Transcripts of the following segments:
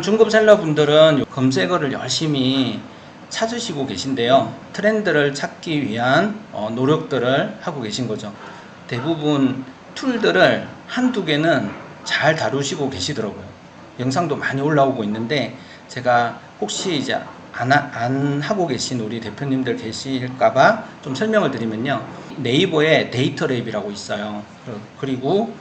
중급 셀러분들은 검색어를 열심히 찾으시고 계신데요. 트렌드를 찾기 위한 노력들을 하고 계신 거죠. 대부분 툴들을 한두 개는 잘 다루시고 계시더라고요. 영상도 많이 올라오고 있는데 제가 혹시 이제 안 하고 계신 우리 대표님들 계실까봐 좀 설명을 드리면요. 네이버에 데이터 랩이라고 있어요. 그리고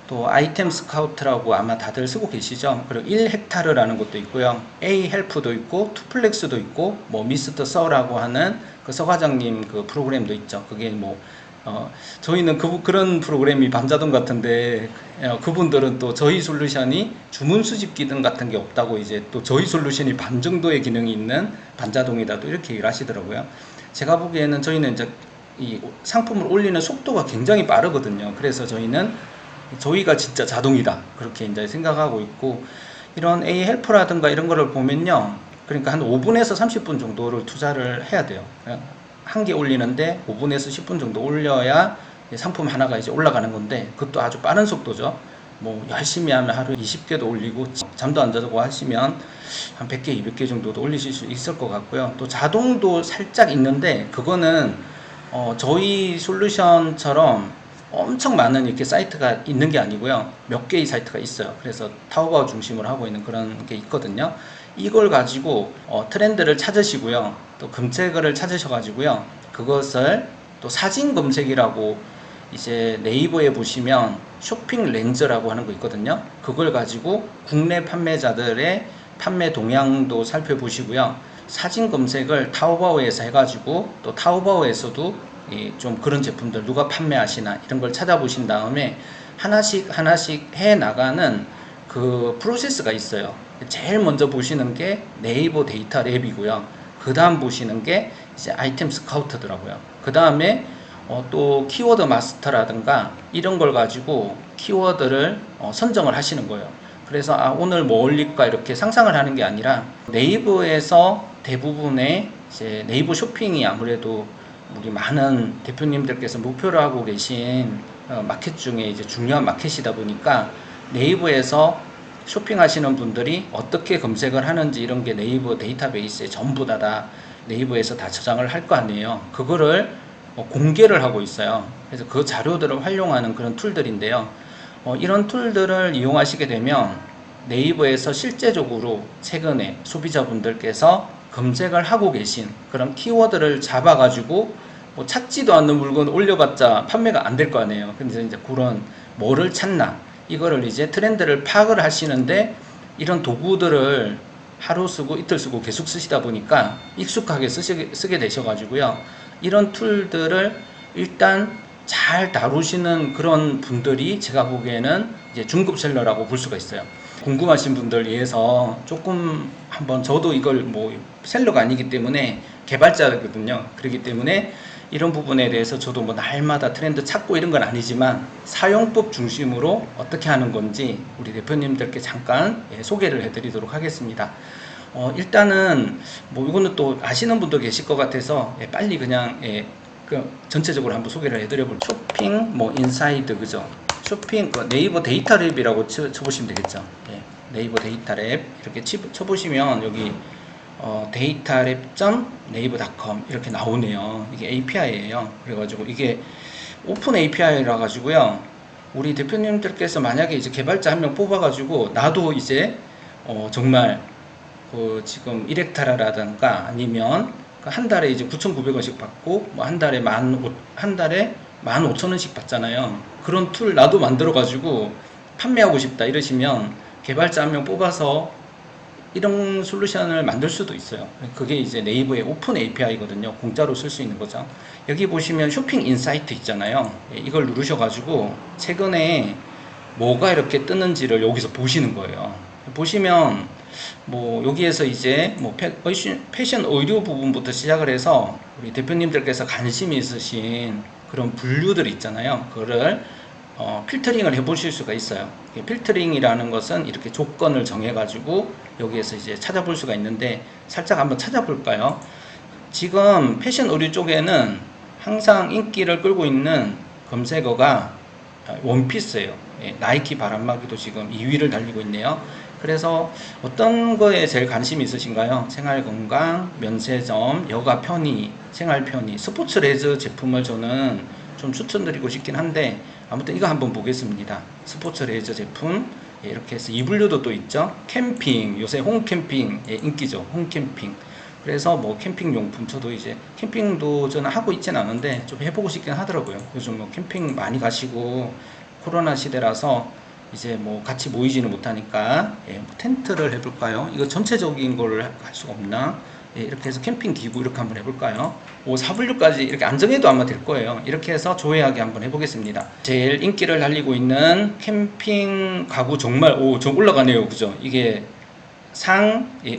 또 아이템 스카우트라고 아마 다들 쓰고 계시죠. 그리고 1헥타르라는 것도 있고요. A 헬프도 있고 투플렉스도 있고 뭐 미스터 서라고 하는 그 서 과장님 그 프로그램도 있죠. 그게 뭐 저희는 그런 프로그램이 밤자동 같은데 그분들은 또 저희 솔루션이 주문 수집 기능 같은 게 없다고 이제 또 저희 솔루션이 반 정도의 기능이 있는 반자동이다 또 이렇게 얘기를 하시더라고요. 제가 보기에는 저희는 이제 이 상품을 올리는 속도가 굉장히 빠르거든요. 그래서 저희가 진짜 자동이다 그렇게 이제 생각하고 있고, 이런 A 헬프라든가 이런 거를 보면요, 그러니까 한 5분에서 30분 정도를 투자를 해야 돼요. 한 개 올리는데 5분에서 10분 정도 올려야 상품 하나가 이제 올라가는 건데, 그것도 아주 빠른 속도죠. 뭐 열심히 하면 하루에 20개도 올리고 잠도 안 자고 하시면 한 100개, 200개 정도도 올리실 수 있을 것 같고요. 또 자동도 살짝 있는데 그거는 저희 솔루션처럼 엄청 많은 이렇게 사이트가 있는 게 아니고요. 몇 개의 사이트가 있어요. 그래서 타오바오 중심으로 하고 있는 그런 게 있거든요. 이걸 가지고 트렌드를 찾으시고요. 또 검색어를 찾으셔가지고요. 그것을 또 사진 검색이라고 이제 네이버에 보시면 쇼핑 렌즈라고 하는 거 있거든요. 그걸 가지고 국내 판매자들의 판매 동향도 살펴보시고요. 사진 검색을 타오바오에서 해가지고 또 타오바오에서도 좀 그런 제품들 누가 판매하시나 이런 걸 찾아보신 다음에 하나씩 해 나가는 그 프로세스가 있어요. 제일 먼저 보시는 게 네이버 데이터 랩이고요. 그 다음 보시는 게 이제 아이템 스카우트더라고요. 그 다음에 또 키워드 마스터라든가 이런 걸 가지고 키워드를 선정을 하시는 거예요. 그래서 오늘 뭐 올릴까 이렇게 상상을 하는 게 아니라 네이버에서 대부분의 이제 네이버 쇼핑이 아무래도 우리 많은 대표님들께서 목표로 하고 계신 마켓 중에 이제 중요한 마켓이다 보니까 네이버에서 쇼핑하시는 분들이 어떻게 검색을 하는지 이런 게 네이버 데이터베이스에 전부 다 네이버에서 다 저장을 할 거 아니에요. 그거를 공개를 하고 있어요. 그래서 그 자료들을 활용하는 그런 툴들인데요. 이런 툴들을 이용하시게 되면 네이버에서 실제적으로 최근에 소비자분들께서 검색을 하고 계신 그런 키워드를 잡아가지고 뭐 찾지도 않는 물건 올려봤자 판매가 안 될 거 아니에요. 근데 이제 그런 뭐를 찾나 이거를 이제 트렌드를 파악을 하시는데 이런 도구들을 하루 쓰고 이틀 쓰고 계속 쓰시다 보니까 익숙하게 쓰게 되셔가지고요. 이런 툴들을 일단 잘 다루시는 그런 분들이 제가 보기에는 이제 중급 셀러라고 볼 수가 있어요. 궁금하신 분들 위해서 조금 한번, 저도 이걸 뭐 셀러가 아니기 때문에 개발자거든요. 그렇기 때문에 이런 부분에 대해서 저도 뭐 날마다 트렌드 찾고 이런 건 아니지만 사용법 중심으로 어떻게 하는 건지 우리 대표님들께 잠깐 소개를 해드리도록 하겠습니다. 일단은 뭐 이거는 또 아시는 분도 계실 것 같아서 빨리 그냥 전체적으로 한번 소개를 해드려볼게요. 쇼핑 뭐 인사이드, 그죠? 쇼핑 네이버 데이터 랩이라고 쳐보시면 되겠죠. 네이버 데이터 랩 이렇게 쳐보시면 여기 dataLab.naver.com 이렇게 나오네요. 이게 API예요. 그래가지고 이게 오픈 API라 가지고요. 우리 대표님들께서 만약에 이제 개발자 한 명 뽑아가지고 나도 이제 정말 그 지금 1헥타라든가 아니면 한 달에 이제 9,900원씩 받고 뭐 한 달에 15,000원씩 받잖아요. 그런 툴 나도 만들어 가지고 판매하고 싶다 이러시면 개발자 한 명 뽑아서 이런 솔루션을 만들 수도 있어요. 그게 이제 네이버의 오픈 API거든요. 공짜로 쓸 수 있는 거죠. 여기 보시면 쇼핑 인사이트 있잖아요. 이걸 누르셔가지고 최근에 뭐가 이렇게 뜨는지를 여기서 보시는 거예요. 보시면 뭐 여기에서 이제 뭐 패션 의류 부분부터 시작을 해서 우리 대표님들께서 관심이 있으신 그런 분류들 있잖아요. 그거를 필터링을 해 보실 수가 있어요. 필터링이라는 것은 이렇게 조건을 정해 가지고 여기에서 이제 찾아볼 수가 있는데 살짝 한번 찾아볼까요? 지금 패션 의류 쪽에는 항상 인기를 끌고 있는 검색어가 원피스예요. 나이키 바람막이도 지금 2위를 달리고 있네요. 그래서 어떤 거에 제일 관심이 있으신가요? 생활건강, 면세점, 여가 편의, 생활 편의, 스포츠 레저 제품을 저는 좀 추천드리고 싶긴 한데 아무튼 이거 한번 보겠습니다. 스포츠 레저 제품 이렇게 해서 이블류도 또 있죠. 캠핑, 요새 홈캠핑 인기죠. 홈캠핑. 그래서 뭐 캠핑 용품, 저도 이제 캠핑도 저는 하고 있진 않은데 좀 해보고 싶긴 하더라고요. 요즘 뭐 캠핑 많이 가시고 코로나 시대라서 이제 뭐 같이 모이지는 못하니까 뭐 텐트를 해볼까요? 이거 전체적인 거를 할 수가 없나? 이렇게 해서 캠핑 기구 이렇게 한번 해볼까요? 4분류까지 이렇게 안정해도 아마 될 거예요. 이렇게 해서 조회하게 한번 해보겠습니다. 제일 인기를 달리고 있는 캠핑 가구 정말 좀 올라가네요. 그죠? 이게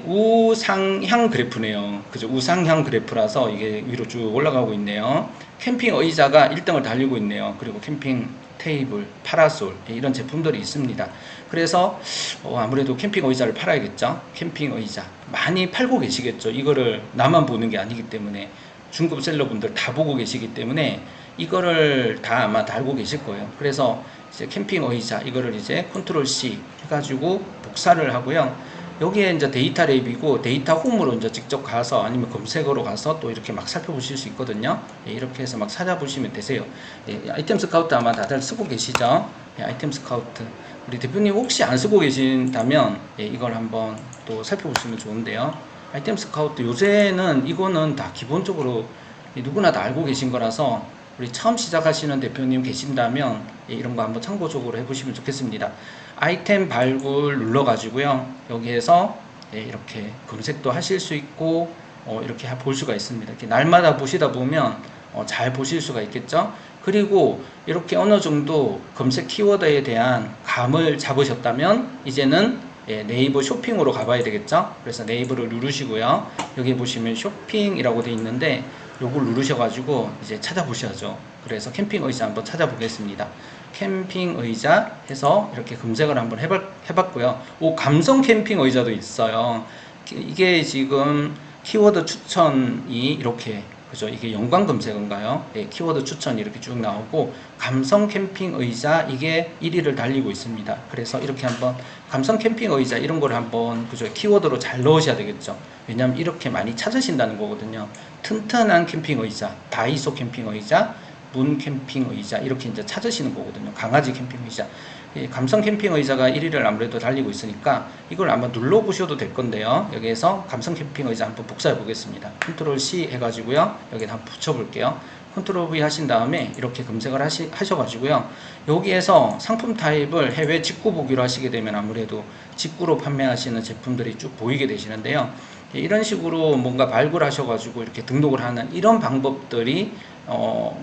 우상향 그래프네요. 그죠? 우상향 그래프라서 이게 위로 쭉 올라가고 있네요. 캠핑 의자가 1등을 달리고 있네요. 그리고 캠핑 테이블, 파라솔 이런 제품들이 있습니다. 그래서 아무래도 캠핑 의자를 팔아야겠죠. 캠핑 의자 많이 팔고 계시겠죠. 이거를 나만 보는 게 아니기 때문에 중급 셀러분들 다 보고 계시기 때문에 이거를 다 아마 다 알고 계실 거예요. 그래서 이제 캠핑 의자 이거를 이제 컨트롤 C 해가지고 복사를 하고요. 여기에 이제 데이터 랩이고 데이터 홈으로 이제 직접 가서 아니면 검색어로 가서 또 이렇게 막 살펴보실 수 있거든요. 이렇게 해서 막 찾아보시면 되세요. 아이템 스카우트 아마 다들 쓰고 계시죠? 아이템 스카우트. 우리 대표님 혹시 안 쓰고 계신다면 이걸 한번 또 살펴보시면 좋은데요. 아이템 스카우트 요새는 이거는 다 기본적으로 누구나 다 알고 계신 거라서 우리 처음 시작하시는 대표님 계신다면 이런 거 한번 참고적으로 해보시면 좋겠습니다. 아이템 발굴 눌러가지고요. 여기에서 이렇게 검색도 하실 수 있고 이렇게 볼 수가 있습니다. 이렇게 날마다 보시다 보면 잘 보실 수가 있겠죠. 그리고 이렇게 어느 정도 검색 키워드에 대한 감을 잡으셨다면 이제는 네이버 쇼핑으로 가봐야 되겠죠. 그래서 네이버를 누르시고요. 여기 보시면 쇼핑이라고 되어 있는데 요걸 누르셔가지고 이제 찾아보셔야죠. 그래서 캠핑 의자 한번 찾아보겠습니다. 캠핑 의자 해서 이렇게 검색을 한번 해봤고요. 감성 캠핑 의자도 있어요. 이게 지금 키워드 추천이 이렇게 그죠? 이게 연관 검색어인가요? 키워드 추천이 이렇게 쭉 나오고 감성 캠핑 의자 이게 1위를 달리고 있습니다. 그래서 이렇게 한번 감성 캠핑 의자 이런 걸 한번 그죠? 키워드로 잘 넣으셔야 되겠죠. 왜냐하면 이렇게 많이 찾으신다는 거거든요. 튼튼한 캠핑 의자, 다이소 캠핑 의자, 문 캠핑 의자 이렇게 이제 찾으시는 거거든요. 강아지 캠핑 의자. 감성 캠핑 의자가 1위를 아무래도 달리고 있으니까 이걸 한번 눌러보셔도 될 건데요. 여기에서 감성 캠핑 의자 한번 복사해 보겠습니다. 컨트롤 C 해가지고요. 여기다 한번 붙여볼게요. 컨트롤 V 하신 다음에 이렇게 검색을 하셔가지고요. 여기에서 상품 타입을 해외 직구 보기로 하시게 되면 아무래도 직구로 판매하시는 제품들이 쭉 보이게 되시는데요. 이런 식으로 뭔가 발굴하셔가지고 이렇게 등록을 하는 이런 방법들이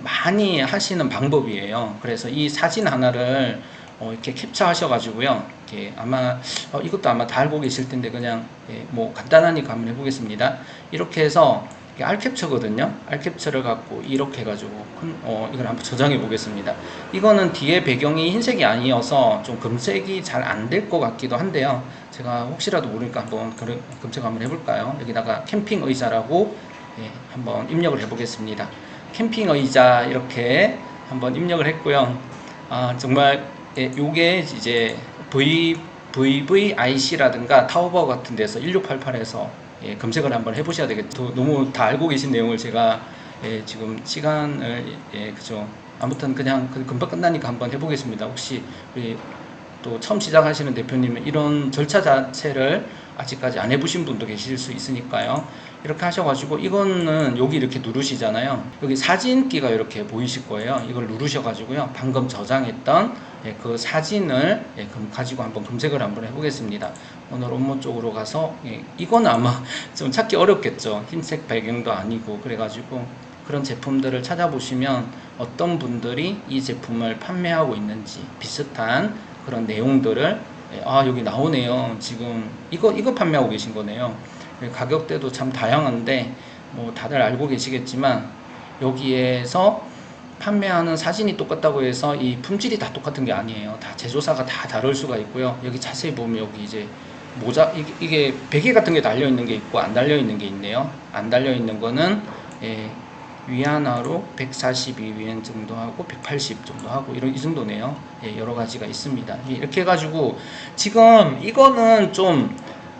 많이 하시는 방법이에요. 그래서 이 사진 하나를 이렇게 캡처하셔가지고요. 이렇게 아마 이것도 아마 다 알고 계실 텐데 그냥 뭐 간단하니까 한번 해보겠습니다. 이렇게 해서 알캡처거든요. 알캡처를 갖고 이렇게 해가지고 이걸 한번 저장해 보겠습니다. 이거는 뒤에 배경이 흰색이 아니어서 좀 검색이 잘 안 될 것 같기도 한데요. 제가 혹시라도 모르니까 한번 검색 한번 해볼까요? 여기다가 캠핑 의자라고 한번 입력을 해보겠습니다. 캠핑 의자 이렇게 한번 입력을 했고요. 정말 요게 이제 VVIC라든가 타오바오 같은 데서 1688에서 검색을 한번 해보셔야 되겠죠. 너무 다 알고 계신 내용을 제가 지금 시간을 그죠. 아무튼 그냥 금방 끝나니까 한번 해보겠습니다. 혹시 우리 또 처음 시작하시는 대표님은 이런 절차 자체를 아직까지 안 해보신 분도 계실 수 있으니까요. 이렇게 하셔가지고 이거는 여기 이렇게 누르시잖아요. 여기 사진기가 이렇게 보이실 거예요. 이걸 누르셔가지고요. 방금 저장했던 그 사진을 가지고 한번 검색을 한번 해보겠습니다. 오늘 업무 쪽으로 가서 이건 아마 좀 찾기 어렵겠죠. 흰색 배경도 아니고 그래가지고 그런 제품들을 찾아보시면 어떤 분들이 이 제품을 판매하고 있는지 비슷한 그런 내용들을 여기 나오네요. 지금 이거 판매하고 계신 거네요. 가격대도 참 다양한데 뭐 다들 알고 계시겠지만 여기에서 판매하는 사진이 똑같다고 해서 이 품질이 다 똑같은 게 아니에요. 다 제조사가 다 다를 수가 있고요. 여기 자세히 보면 여기 이제 모자 이게 베개 같은 게 달려 있는 게 있고 안 달려 있는 게 있네요. 안 달려 있는 거는 위안화로 142위안 정도 하고 180 정도 하고 이 정도네요. 예, 여러 가지가 있습니다. 예, 이렇게 해가지고 지금 이거는 좀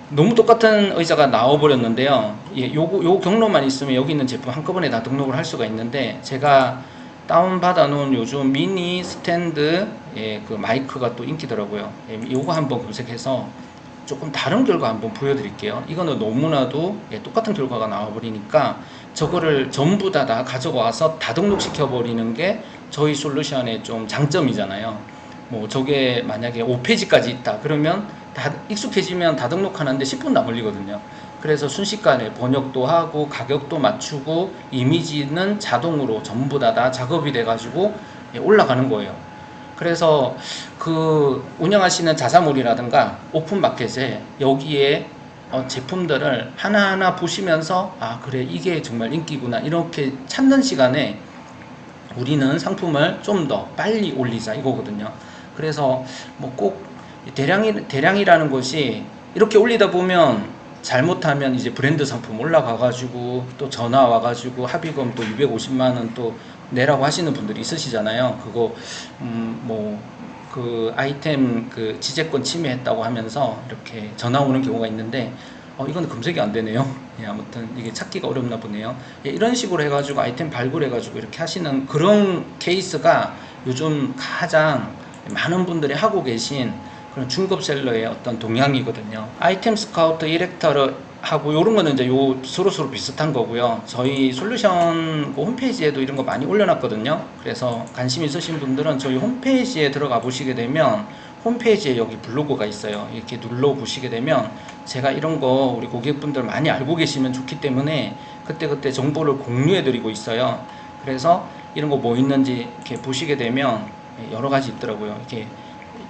너무 똑같은 의자가 나와버렸는데요. 예, 요 경로만 있으면 여기 있는 제품 한꺼번에 다 등록을 할 수가 있는데, 제가 다운받아 놓은 요즘 미니 스탠드, 예, 그 마이크가 또 인기더라고요. 예, 요거 한번 검색해서 조금 다른 결과 한번 보여드릴게요. 이거는 너무나도, 예, 똑같은 결과가 나와버리니까 저거를 전부 다 가져와서 다 등록시켜 버리는 게 저희 솔루션의 좀 장점이잖아요. 뭐 저게 만약에 5페이지까지 있다 그러면 다 익숙해지면 다 등록하는데 10분도 안 걸리거든요. 그래서 순식간에 번역도 하고 가격도 맞추고 이미지는 자동으로 전부 다 작업이 돼 가지고 올라가는 거예요. 그래서 그 운영하시는 자사몰이라든가 오픈마켓에 여기에 제품들을 하나하나 보시면서, 아 그래 이게 정말 인기구나, 이렇게 찾는 시간에 우리는 상품을 좀 더 빨리 올리자 이거거든요. 그래서 뭐 꼭 대량이라는 것이, 이렇게 올리다 보면 잘못하면 이제 브랜드 상품 올라가가지고 또 전화 와가지고 합의금 또 250만원 또 내라고 하시는 분들이 있으시잖아요. 그거 뭐 그 아이템 그 지재권 침해했다고 하면서 이렇게 전화 오는 경우가 있는데, 이건 검색이 안 되네요. 예, 아무튼 이게 찾기가 어렵나 보네요. 예, 이런 식으로 해가지고 아이템 발굴해가지고 이렇게 하시는 그런 케이스가 요즘 가장 많은 분들이 하고 계신 그런 중급셀러의 어떤 동향이거든요. 아이템 스카우트 이렉터를 하고 이런 거는 이제 요 서로 비슷한 거고요. 저희 솔루션 그 홈페이지에도 이런 거 많이 올려놨거든요. 그래서 관심 있으신 분들은 저희 홈페이지에 들어가 보시게 되면 홈페이지에 여기 블로그가 있어요. 이렇게 눌러 보시게 되면 제가 이런 거 우리 고객분들 많이 알고 계시면 좋기 때문에 그때그때 정보를 공유해 드리고 있어요. 그래서 이런 거 뭐 있는지 이렇게 보시게 되면 여러 가지 있더라고요. 이렇게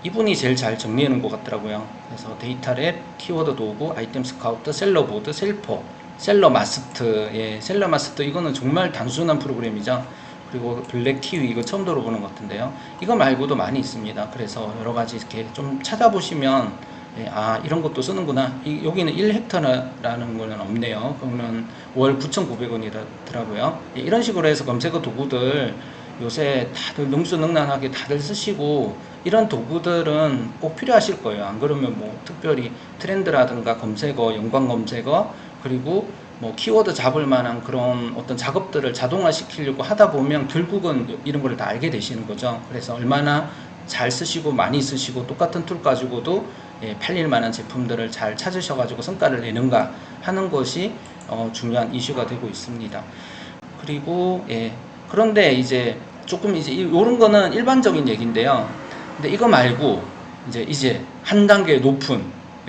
이분이 제일 잘 정리해 놓은 것 같더라고요. 그래서 데이터랩, 키워드 도구, 아이템 스카우트, 셀러 보드, 셀포, 셀러 마스트. 예, 셀러 마스트 이거는 정말 단순한 프로그램이죠. 그리고 블랙 키위 이거 처음 들어보는 것 같은데요. 이거 말고도 많이 있습니다. 그래서 여러 가지 이렇게 좀 찾아보시면, 예, 아 이런 것도 쓰는구나. 여기는 1헥타라는 거는 없네요. 그러면 월 9,900원이더라고요. 예, 이런 식으로 해서 검색어 도구들 요새 다들 능수능란하게 다들 쓰시고, 이런 도구들은 꼭 필요하실 거예요. 안 그러면 뭐 특별히 트렌드라든가 검색어, 연관 검색어, 그리고 뭐 키워드 잡을 만한 그런 어떤 작업들을 자동화 시키려고 하다 보면 결국은 이런 걸 다 알게 되시는 거죠. 그래서 얼마나 잘 쓰시고 많이 쓰시고 똑같은 툴 가지고도, 예, 팔릴 만한 제품들을 잘 찾으셔가지고 성과를 내는가 하는 것이 중요한 이슈가 되고 있습니다. 그리고, 예, 그런데 이제 조금 이제 이런 거는 일반적인 얘기인데요. 근데 이거 말고 이제 한 단계 높은,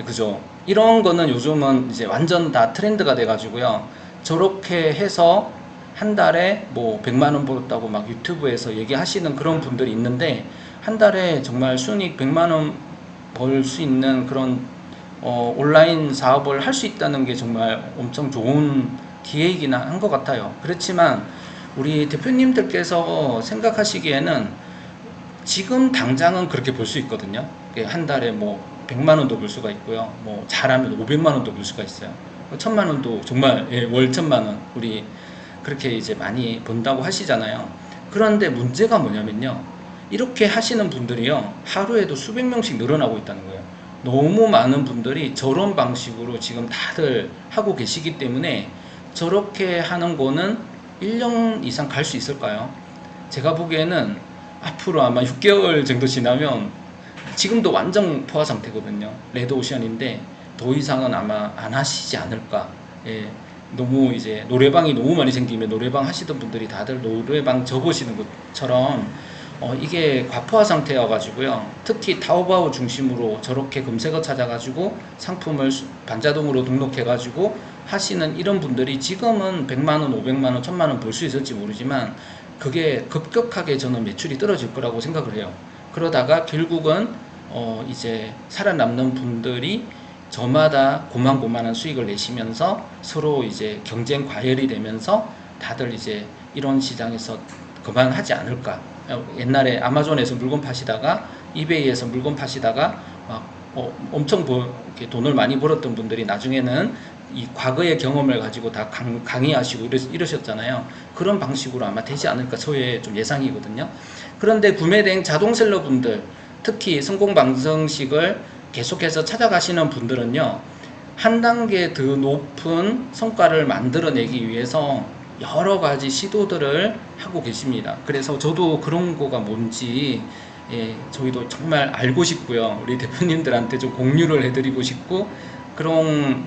그죠? 이런 거는 요즘은 이제 완전 다 트렌드가 돼 가지고요. 저렇게 해서 한 달에 뭐 100만 원 벌었다고 막 유튜브에서 얘기하시는 그런 분들이 있는데, 한 달에 정말 순이익 100만 원 벌 수 있는 그런 온라인 사업을 할 수 있다는 게 정말 엄청 좋은 기회이긴 한 것 같아요. 그렇지만 우리 대표님들께서 생각하시기에는 지금 당장은 그렇게 볼 수 있거든요. 한 달에 뭐 100만 원도 벌 수가 있고요. 뭐 잘하면 500만 원도 벌 수가 있어요. 1000만 원도 정말, 예, 월 1000만 원 우리 그렇게 이제 많이 번다고 하시잖아요. 그런데 문제가 뭐냐면요. 이렇게 하시는 분들이요. 하루에도 수백 명씩 늘어나고 있다는 거예요. 너무 많은 분들이 저런 방식으로 지금 다들 하고 계시기 때문에 저렇게 하는 거는 1년 이상 갈 수 있을까요? 제가 보기에는 앞으로 아마 6개월 정도 지나면, 지금도 완전 포화 상태거든요. 레드오션인데 더 이상은 아마 안 하시지 않을까. 예, 너무 이제 노래방이 너무 많이 생기면 노래방 하시던 분들이 다들 노래방 접으시는 것처럼 이게 과포화 상태여가지고요. 특히 타오바오 중심으로 저렇게 검색어 찾아가지고 상품을 반자동으로 등록해가지고 하시는 이런 분들이 지금은 100만원, 500만원, 1000만원 벌 수 있을지 모르지만 그게 급격하게 저는 매출이 떨어질 거라고 생각을 해요. 그러다가 결국은 이제 살아남는 분들이 저마다 고만고만한 수익을 내시면서 서로 이제 경쟁 과열이 되면서 다들 이제 이런 시장에서 그만하지 않을까. 옛날에 아마존에서 물건 파시다가 이베이에서 물건 파시다가 막 엄청 이렇게 돈을 많이 벌었던 분들이 나중에는 이 과거의 경험을 가지고 다 강의하시고 이러셨잖아요. 그런 방식으로 아마 되지 않을까 저의 좀 예상이거든요. 그런데 구매된 자동 셀러분들, 특히 성공 방정식을 계속해서 찾아가시는 분들은요, 한 단계 더 높은 성과를 만들어내기 위해서 여러 가지 시도들을 하고 계십니다. 그래서 저도 그런 거가 뭔지 저희도 정말 알고 싶고요. 우리 대표님들한테 좀 공유를 해드리고 싶고, 그런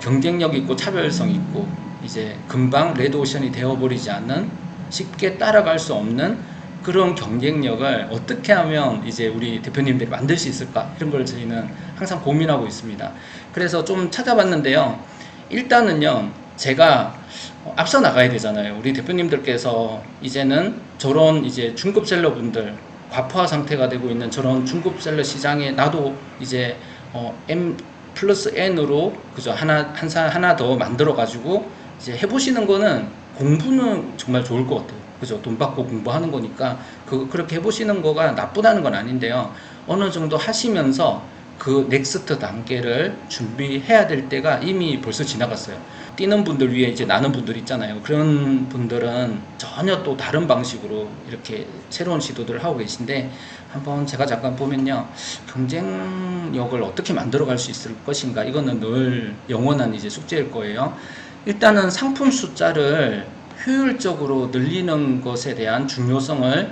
경쟁력 있고 차별성 있고 이제 금방 레드오션이 되어버리지 않는, 쉽게 따라갈 수 없는 그런 경쟁력을 어떻게 하면 이제 우리 대표님들이 만들 수 있을까, 이런 걸 저희는 항상 고민하고 있습니다. 그래서 좀 찾아봤는데요, 일단은요 제가 앞서 나가야 되잖아요. 우리 대표님들께서 이제는 저런 이제 중급셀러 분들, 과포화 상태가 되고 있는 저런 중급셀러 시장에 나도 이제 M 플러스 N으로 그죠, 하나 더 만들어 가지고 이제 해보시는 거는, 공부는 정말 좋을 것 같아요. 그죠? 돈 받고 공부하는 거니까 그렇게 해보시는 거가 나쁘다는 건 아닌데요, 어느 정도 하시면서 그 넥스트 단계를 준비해야 될 때가 이미 벌써 지나갔어요. 뛰는 분들 위에 이제 나는 분들 있잖아요. 그런 분들은 전혀 또 다른 방식으로 이렇게 새로운 시도들을 하고 계신데, 한번 제가 잠깐 보면요, 경쟁력을 어떻게 만들어 갈 수 있을 것인가, 이거는 늘 영원한 이제 숙제일 거예요. 일단은 상품 숫자를 효율적으로 늘리는 것에 대한 중요성을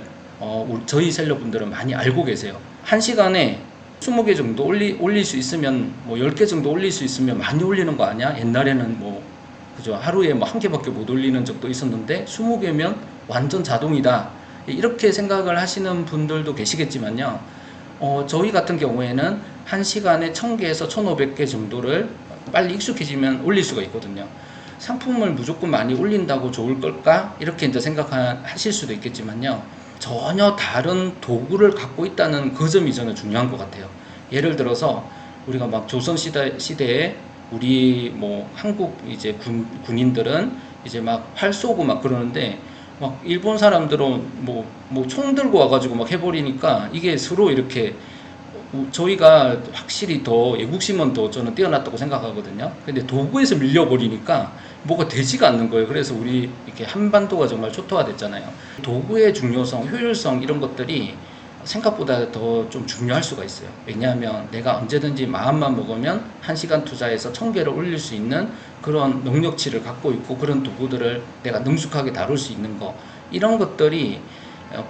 저희 셀러분들은 많이 알고 계세요. 한 시간에 20개 정도 올릴 수 있으면, 뭐 10개 정도 올릴 수 있으면 많이 올리는 거 아니야? 옛날에는 뭐 그죠, 하루에 뭐 한 개밖에 못 올리는 적도 있었는데 20개면 완전 자동이다, 이렇게 생각을 하시는 분들도 계시겠지만요, 저희 같은 경우에는 한 시간에 1000개에서 1500개 정도를 빨리 익숙해지면 올릴 수가 있거든요. 상품을 무조건 많이 올린다고 좋을 걸까, 이렇게 이제 생각하실 수도 있겠지만요, 전혀 다른 도구를 갖고 있다는 그 점이 저는 중요한 것 같아요. 예를 들어서 우리가 막 조선 시대에 우리 뭐 한국 이제 군인들은 이제 막 활 쏘고 막 그러는데, 막 일본 사람들은 뭐 총 들고 와가지고 막 해버리니까, 이게 서로 이렇게, 저희가 확실히 더 애국심은 더 저는 뛰어났다고 생각하거든요. 근데 도구에서 밀려버리니까 뭐가 되지가 않는 거예요. 그래서 우리 이렇게 한반도가 정말 초토화됐잖아요. 도구의 중요성, 효율성, 이런 것들이 생각보다 더 좀 중요할 수가 있어요. 왜냐하면 내가 언제든지 마음만 먹으면 1시간 투자해서 1000개를 올릴 수 있는 그런 능력치를 갖고 있고, 그런 도구들을 내가 능숙하게 다룰 수 있는 거, 이런 것들이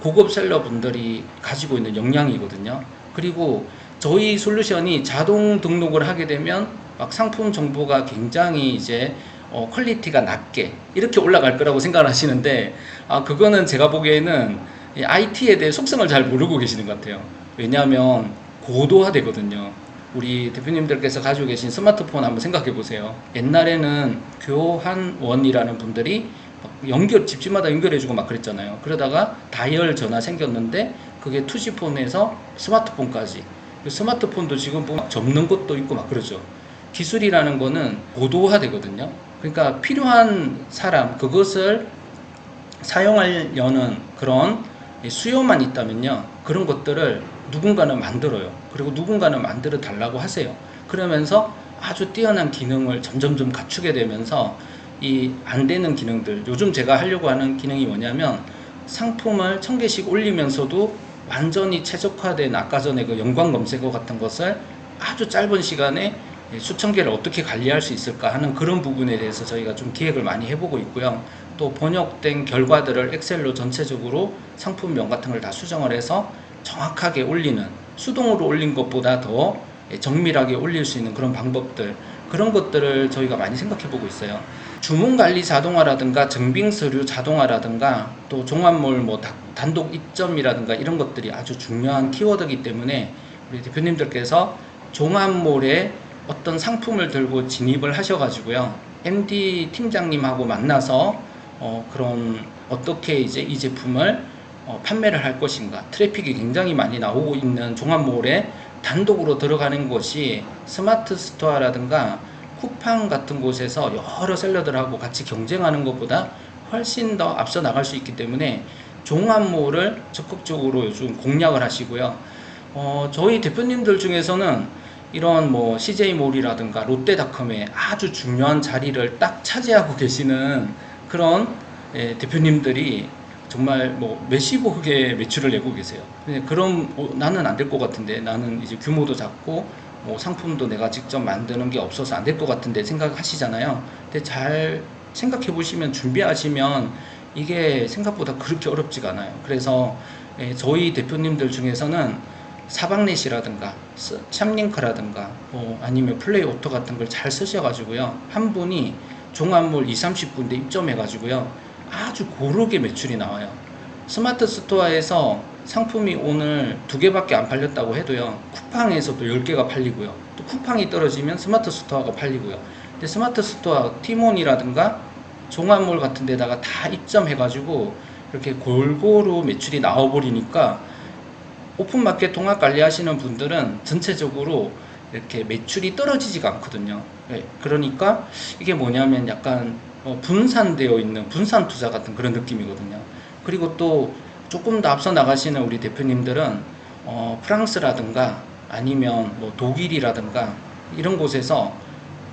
고급 셀러 분들이 가지고 있는 역량이거든요. 그리고 저희 솔루션이 자동 등록을 하게 되면 막 상품 정보가 굉장히 이제 퀄리티가 낮게 이렇게 올라갈 거라고 생각을 하시는데, 그거는 제가 보기에는 IT에 대해 속성을 잘 모르고 계시는 것 같아요. 왜냐하면 고도화되거든요. 우리 대표님들께서 가지고 계신 스마트폰 한번 생각해 보세요. 옛날에는 교환원이라는 분들이 집집마다 연결해주고 막 그랬잖아요. 그러다가 다이얼 전화 생겼는데, 그게 투지폰에서 스마트폰까지, 스마트폰도 지금 보면 접는 것도 있고 막 그러죠. 기술이라는 거는 고도화되거든요. 그러니까 필요한 사람, 그것을 사용하려는 그런 수요만 있다면요, 그런 것들을 누군가는 만들어요. 그리고 누군가는 만들어 달라고 하세요. 그러면서 아주 뛰어난 기능을 점점점 갖추게 되면서, 이 안 되는 기능들, 요즘 제가 하려고 하는 기능이 뭐냐면, 상품을 1000개씩 올리면서도 완전히 최적화된, 아까 전에 그 연관 검색어 같은 것을 아주 짧은 시간에 수천 개를 어떻게 관리할 수 있을까 하는 그런 부분에 대해서 저희가 좀 기획을 많이 해보고 있고요. 또 번역된 결과들을 엑셀로 전체적으로 상품명 같은 걸 다 수정을 해서 정확하게 올리는, 수동으로 올린 것보다 더 정밀하게 올릴 수 있는 그런 방법들, 그런 것들을 저희가 많이 생각해 보고 있어요. 주문관리 자동화라든가 증빙서류 자동화라든가 또 종합몰 뭐 단독 입점이라든가 이런 것들이 아주 중요한 키워드이기 때문에, 우리 대표님들께서 종합몰에 어떤 상품을 들고 진입을 하셔가지고요, MD 팀장님하고 만나서 그런 어떻게 이제 이 제품을 판매를 할 것인가, 트래픽이 굉장히 많이 나오고 있는 종합몰에 단독으로 들어가는 것이 스마트 스토어라든가 쿠팡 같은 곳에서 여러 셀러들하고 같이 경쟁하는 것보다 훨씬 더 앞서 나갈 수 있기 때문에 종합몰을 적극적으로 요즘 공략을 하시고요. 저희 대표님들 중에서는 이런 뭐 CJ몰이라든가 롯데닷컴에 아주 중요한 자리를 딱 차지하고 계시는 그런 대표님들이 정말 뭐 몇십억의 매출을 내고 계세요. 그럼 나는 안 될 것 같은데, 나는 이제 규모도 작고 뭐 상품도 내가 직접 만드는 게 없어서 안 될 것 같은데 생각하시잖아요. 근데 잘 생각해 보시면, 준비하시면 이게 생각보다 그렇게 어렵지가 않아요. 그래서 저희 대표님들 중에서는 사박넷이라든가 샵링크라든가 뭐 아니면 플레이오토 같은 걸 잘 쓰셔가지고요, 한 분이 종합몰 2, 30군데 입점해가지고요 아주 고르게 매출이 나와요. 스마트 스토어에서 상품이 오늘 2개밖에 안 팔렸다고 해도요, 쿠팡에서 또 10개가 팔리고요, 또 쿠팡이 떨어지면 스마트 스토어가 팔리고요. 근데 스마트 스토어 티몬이라든가 종합몰 같은 데다가 다 입점해가지고 이렇게 골고루 매출이 나와버리니까 오픈마켓 통합 관리하시는 분들은 전체적으로 이렇게 매출이 떨어지지가 않거든요. 그러니까 이게 뭐냐면 약간 분산되어 있는 분산 투자 같은 그런 느낌이거든요. 그리고 또 조금 더 앞서 나가시는 우리 대표님들은 프랑스라든가 아니면 뭐 독일이라든가 이런 곳에서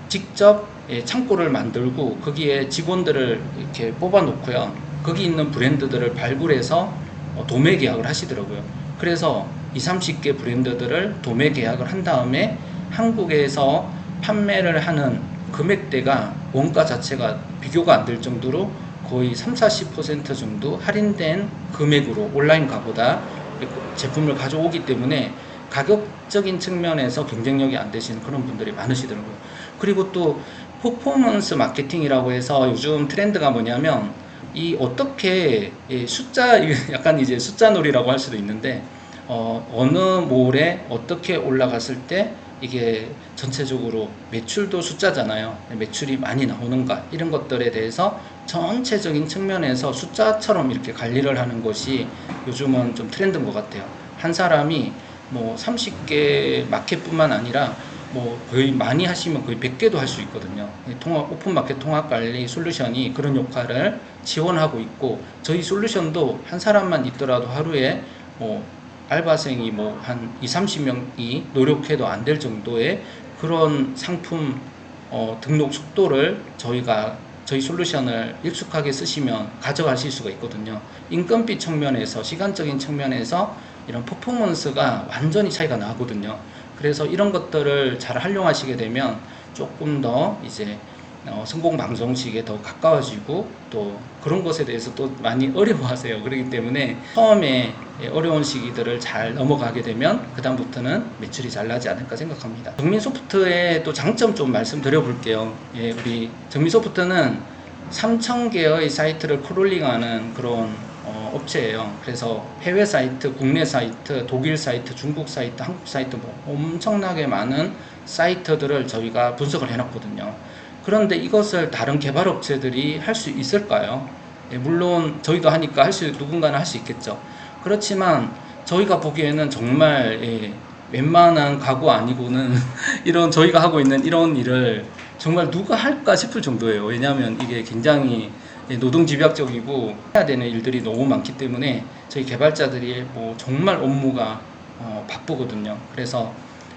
직접 창고를 만들고 거기에 직원들을 이렇게 뽑아 놓고요, 거기 있는 브랜드들을 발굴해서 도매 계약을 하시더라고요. 그래서 20, 30개 브랜드들을 도매 계약을 한 다음에 한국에서 판매를 하는 금액대가 원가 자체가 비교가 안 될 정도로 거의 3, 40% 정도 할인된 금액으로 온라인 가보다 제품을 가져오기 때문에 가격적인 측면에서 경쟁력이 안 되시는 그런 분들이 많으시더라고요. 그리고 또 퍼포먼스 마케팅이라고 해서 요즘 트렌드가 뭐냐면, 이 어떻게 숫자, 약간 이제 숫자 놀이라고 할 수도 있는데, 어느 몰에 어떻게 올라갔을 때 이게 전체적으로 매출도 숫자잖아요. 매출이 많이 나오는가, 이런 것들에 대해서 전체적인 측면에서 숫자처럼 이렇게 관리를 하는 것이 요즘은 좀 트렌드인 것 같아요. 한 사람이 뭐 30개 마켓뿐만 아니라 뭐 거의 많이 하시면 거의 100개도 할 수 있거든요. 오픈마켓 통합관리 솔루션이 그런 역할을 지원하고 있고, 저희 솔루션도 한 사람만 있더라도 하루에 뭐 알바생이 뭐 한 2, 30명이 노력해도 안 될 정도의 그런 상품 등록 속도를 저희 솔루션을 익숙하게 쓰시면 가져가실 수가 있거든요. 인건비 측면에서, 시간적인 측면에서 이런 퍼포먼스가 완전히 차이가 나거든요. 그래서 이런 것들을 잘 활용하시게 되면 조금 더 이제 성공 방정식에 더 가까워지고, 또 그런 것에 대해서 또 많이 어려워하세요. 그렇기 때문에 처음에 어려운 시기들을 잘 넘어가게 되면 그 다음부터는 매출이 잘 나지 않을까 생각합니다. 정민소프트의 또 장점 좀 말씀드려 볼게요. 우리 정민소프트는 3,000개의 사이트를 크롤링하는 그런 업체예요. 그래서 해외 사이트, 국내 사이트, 독일 사이트, 중국 사이트, 한국 사이트, 뭐 엄청나게 많은 사이트들을 저희가 분석을 해놨거든요. 그런데 이것을 다른 개발업체들이 할 수 있을까요? 물론 저희도 하니까 누군가는 할 수 있겠죠. 그렇지만 저희가 보기에는 정말 웬만한 가구 아니고는 이런 저희가 하고 있는 이런 일을 정말 누가 할까 싶을 정도예요. 왜냐하면 이게 굉장히 노동집약적이고 해야 되는 일들이 너무 많기 때문에 저희 개발자들이 뭐 정말 업무가 바쁘거든요. 그래서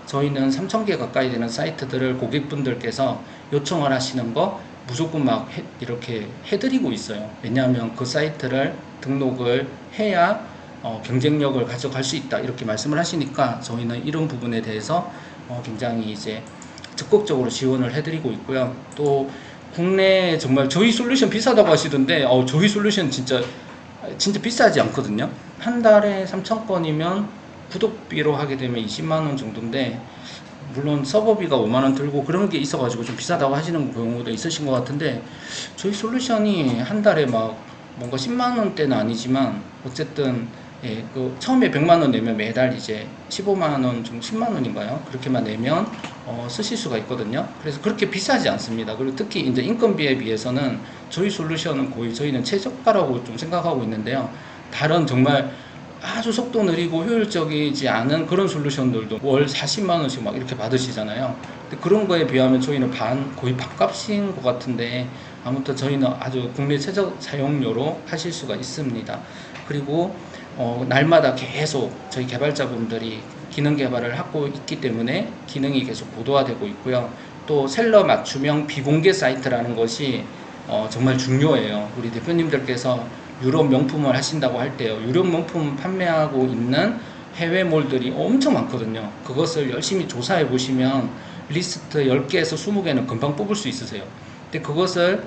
저희는 3,000개 가까이 되는 사이트들을 고객분들께서 요청을 하시는 거 무조건 막 이렇게 해드리고 있어요. 왜냐하면 그 사이트를 등록을 해야 경쟁력을 가져갈 수 있다, 이렇게 말씀을 하시니까 저희는 이런 부분에 대해서 굉장히 이제 적극적으로 지원을 해드리고 있고요. 또 국내 정말 저희 솔루션 비싸다고 하시던데 저희 솔루션 진짜 비싸지 않거든요. 한 달에 3,000건이면 구독비로 하게 되면 20만원 정도인데, 물론 서버비가 5만원 들고 그런 게 있어가지고 좀 비싸다고 하시는 경우도 있으신 것 같은데, 저희 솔루션이 한 달에 막 뭔가 10만원대는 아니지만 어쨌든 그 처음에 100만원 내면 매달 이제 15만원 좀 10만원인가요? 그렇게만 내면 쓰실 수가 있거든요. 그래서 그렇게 비싸지 않습니다. 그리고 특히 이제 인건비에 비해서는 저희 솔루션은 거의 저희는 최저가라고 좀 생각하고 있는데요. 다른 정말 아주 속도 느리고 효율적이지 않은 그런 솔루션들도 월 40만원씩 막 이렇게 받으시잖아요. 근데 그런 거에 비하면 저희는 거의 반값인 것 같은데, 아무튼 저희는 아주 국내 최저 사용료로 하실 수가 있습니다. 그리고 날마다 계속 저희 개발자분들이 기능 개발을 하고 있기 때문에 기능이 계속 고도화되고 있고요. 또 셀러 맞춤형 비공개 사이트라는 것이 정말 중요해요. 우리 대표님들께서 유럽 명품을 하신다고 할 때요, 유럽 명품 판매하고 있는 해외 몰들이 엄청 많거든요. 그것을 열심히 조사해 보시면 리스트 10개에서 20개는 금방 뽑을 수 있으세요. 근데 그것을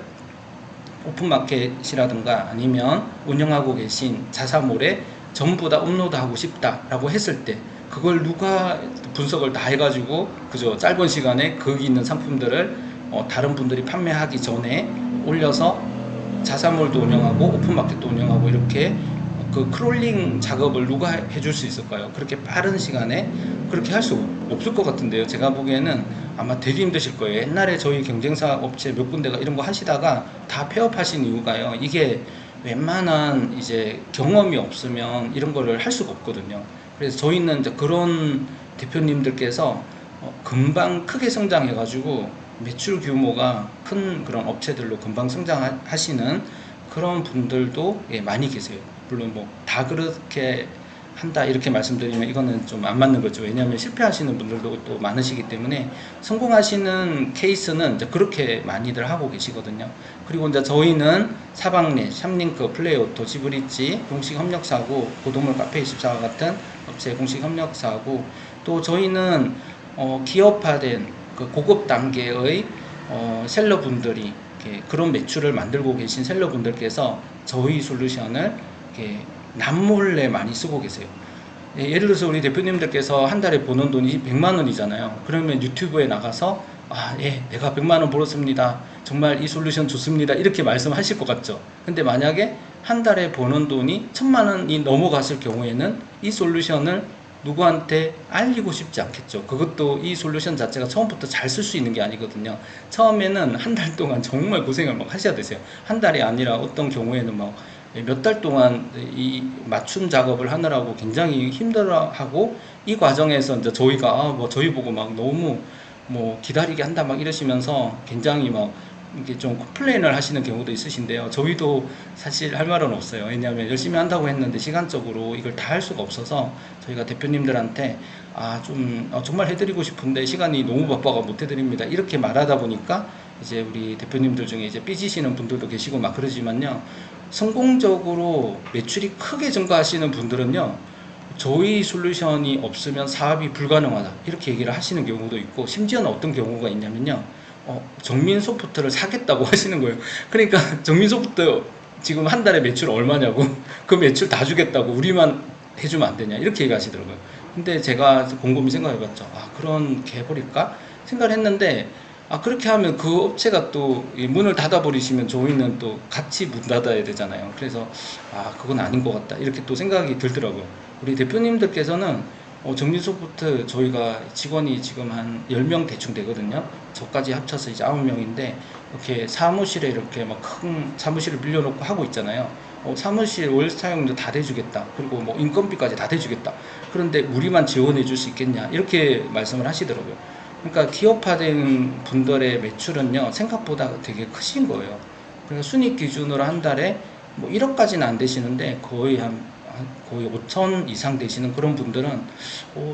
오픈마켓이라든가 아니면 운영하고 계신 자사몰에 전부 다 업로드하고 싶다라고 했을 때 그걸 누가 분석을 다 해가지고 그저 짧은 시간에 거기 있는 상품들을 다른 분들이 판매하기 전에 올려서 자사몰도 운영하고 오픈마켓도 운영하고 이렇게 그 크롤링 작업을 누가 해줄 수 있을까요? 그렇게 빠른 시간에 그렇게 할 수 없을 것 같은데요. 제가 보기에는 아마 되게 힘드실 거예요. 옛날에 저희 경쟁사 업체 몇 군데가 이런 거 하시다가 다 폐업하신 이유가요, 이게 웬만한 이제 경험이 없으면 이런 거를 할 수가 없거든요. 그래서 저희는 이제 그런 대표님들께서 금방 크게 성장해가지고 매출 규모가 큰 그런 업체들로 금방 성장하시는 그런 분들도 많이 계세요. 물론 뭐 다 그렇게 한다 이렇게 말씀드리면 이거는 좀 안 맞는 거죠. 왜냐하면 실패하시는 분들도 또 많으시기 때문에 성공하시는 케이스는 이제 그렇게 많이들 하고 계시거든요. 그리고 이제 저희는 사방넷, 샵링크, 플레이오토, 지브리지 공식 협력사고, 고도물 카페24와 같은 업체 공식 협력사고, 또 저희는 기업화된 그 고급 단계의 셀러분들이 그런 매출을 만들고 계신 셀러분들께서 저희 솔루션을 남몰래 많이 쓰고 계세요. 예를 들어서 우리 대표님들께서 한 달에 버는 돈이 100만 원이잖아요. 그러면 유튜브에 나가서 내가 100만 원 벌었습니다. 정말 이 솔루션 좋습니다. 이렇게 말씀하실 것 같죠. 근데 만약에 한 달에 버는 돈이 1000만 원이 넘어갔을 경우에는 이 솔루션을 누구한테 알리고 싶지 않겠죠. 그것도 이 솔루션 자체가 처음부터 잘 쓸 수 있는 게 아니거든요. 처음에는 한 달 동안 정말 고생을 막 하셔야 되세요. 한 달이 아니라 어떤 경우에는 막 몇 달 동안 이 맞춤 작업을 하느라고 굉장히 힘들어하고, 이 과정에서 이제 저희가 저희 보고 막 너무 기다리게 한다 막 이러시면서 굉장히 막 이게 좀 컴플레인을 하시는 경우도 있으신데요. 저희도 사실 할 말은 없어요. 왜냐하면 열심히 한다고 했는데 시간적으로 이걸 다 할 수가 없어서 저희가 대표님들한테 정말 해드리고 싶은데 시간이 너무 바빠가 못 해드립니다, 이렇게 말하다 보니까 이제 우리 대표님들 중에 이제 삐지시는 분들도 계시고 막 그러지만요, 성공적으로 매출이 크게 증가하시는 분들은요, 저희 솔루션이 없으면 사업이 불가능하다 이렇게 얘기를 하시는 경우도 있고, 심지어는 어떤 경우가 있냐면요, 정민소프트를 사겠다고 하시는 거예요. 그러니까 정민소프트 지금 한 달에 매출 얼마냐고, 그 매출 다 주겠다고 우리만 해주면 안 되냐 이렇게 얘기하시더라고요. 근데 제가 곰곰이 생각해봤죠. 그렇게 해버릴까 생각을 했는데, 그렇게 하면 그 업체가 또 문을 닫아버리시면 저희는 또 같이 문 닫아야 되잖아요. 그래서 그건 아닌 것 같다 이렇게 또 생각이 들더라고요. 우리 대표님들께서는 정민소프트 저희가 직원이 지금 한 10명 대충 되거든요. 저까지 합쳐서 이제 9명인데 이렇게 사무실에 이렇게 막 큰 사무실을 빌려놓고 하고 있잖아요. 사무실 월 사용료 다 대주겠다. 그리고 뭐 인건비까지 다 대주겠다. 그런데 우리만 지원해 줄 수 있겠냐 이렇게 말씀을 하시더라고요. 그러니까 기업화된 분들의 매출은요, 생각보다 되게 크신 거예요. 그러니까 순익 기준으로 한 달에 1억까지는 안 되시는데 거의 거의 5천 이상 되시는 그런 분들은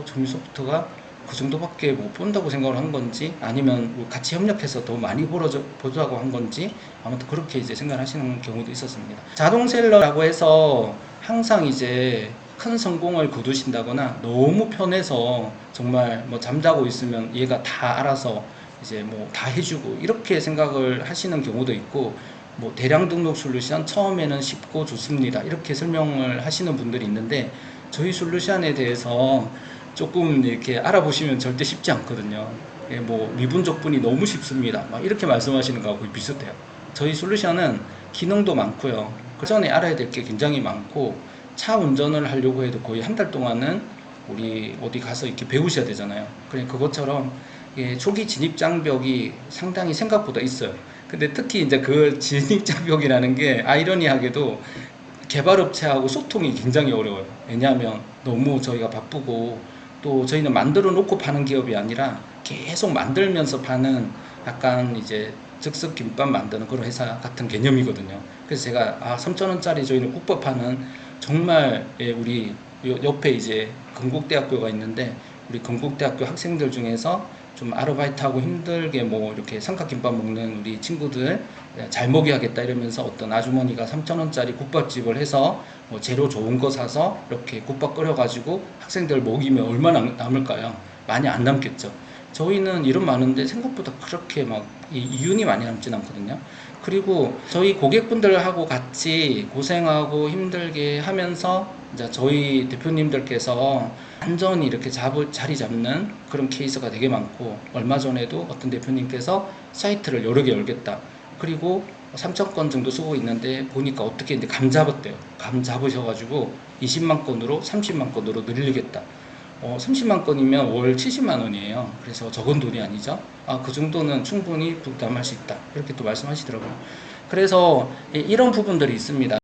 정민소프트가 그 정도밖에 못 본다고 생각을 한 건지, 아니면 같이 협력해서 더 많이 보자고 한 건지, 아무튼 그렇게 이제 생각을 하시는 경우도 있었습니다. 자동셀러라고 해서 항상 이제 큰 성공을 거두신다거나 너무 편해서 정말 잠자고 있으면 얘가 다 알아서 이제 다 해주고 이렇게 생각을 하시는 경우도 있고, 대량 등록 솔루션 처음에는 쉽고 좋습니다 이렇게 설명을 하시는 분들이 있는데, 저희 솔루션에 대해서 조금 이렇게 알아보시면 절대 쉽지 않거든요. 미분적분이 너무 쉽습니다 막 이렇게 말씀하시는 거하고 거의 비슷해요. 저희 솔루션은 기능도 많고요, 그 전에 알아야 될 게 굉장히 많고, 차 운전을 하려고 해도 거의 한 달 동안은 우리 어디 가서 이렇게 배우셔야 되잖아요. 그러니까 그것처럼 초기 진입 장벽이 상당히 생각보다 있어요. 근데 특히 이제 그 진입 장벽이라는 게 아이러니하게도 개발업체하고 소통이 굉장히 어려워요. 왜냐하면 너무 저희가 바쁘고, 또 저희는 만들어 놓고 파는 기업이 아니라 계속 만들면서 파는 약간 이제 즉석 김밥 만드는 그런 회사 같은 개념이거든요. 그래서 제가 3,000원짜리 저희는 국밥 파는 정말 우리 옆에 이제 건국대학교가 있는데 우리 건국대학교 학생들 중에서 좀 아르바이트하고 힘들게 뭐 이렇게 삼각김밥 먹는 우리 친구들 잘 먹여야겠다 이러면서 어떤 아주머니가 3,000원짜리 국밥집을 해서 뭐 재료 좋은 거 사서 이렇게 국밥 끓여가지고 학생들 먹이면 얼마나 남을까요? 많이 안 남겠죠. 저희는 이름 많은데 생각보다 그렇게 막 이윤이 많이 남진 않거든요. 그리고 저희 고객분들하고 같이 고생하고 힘들게 하면서 이제 저희 대표님들께서 완전히 이렇게 자리 잡는 그런 케이스가 되게 많고, 얼마 전에도 어떤 대표님께서 사이트를 여러 개 열겠다. 그리고 3천 건 정도 쓰고 있는데 보니까 어떻게 이제 감 잡았대요. 감 잡으셔가지고 20만 건으로 30만 건으로 늘리겠다. 30만 건이면 월 70만 원이에요. 그래서 적은 돈이 아니죠. 그 정도는 충분히 부담할 수 있다. 이렇게 또 말씀하시더라고요. 그래서 이런 부분들이 있습니다.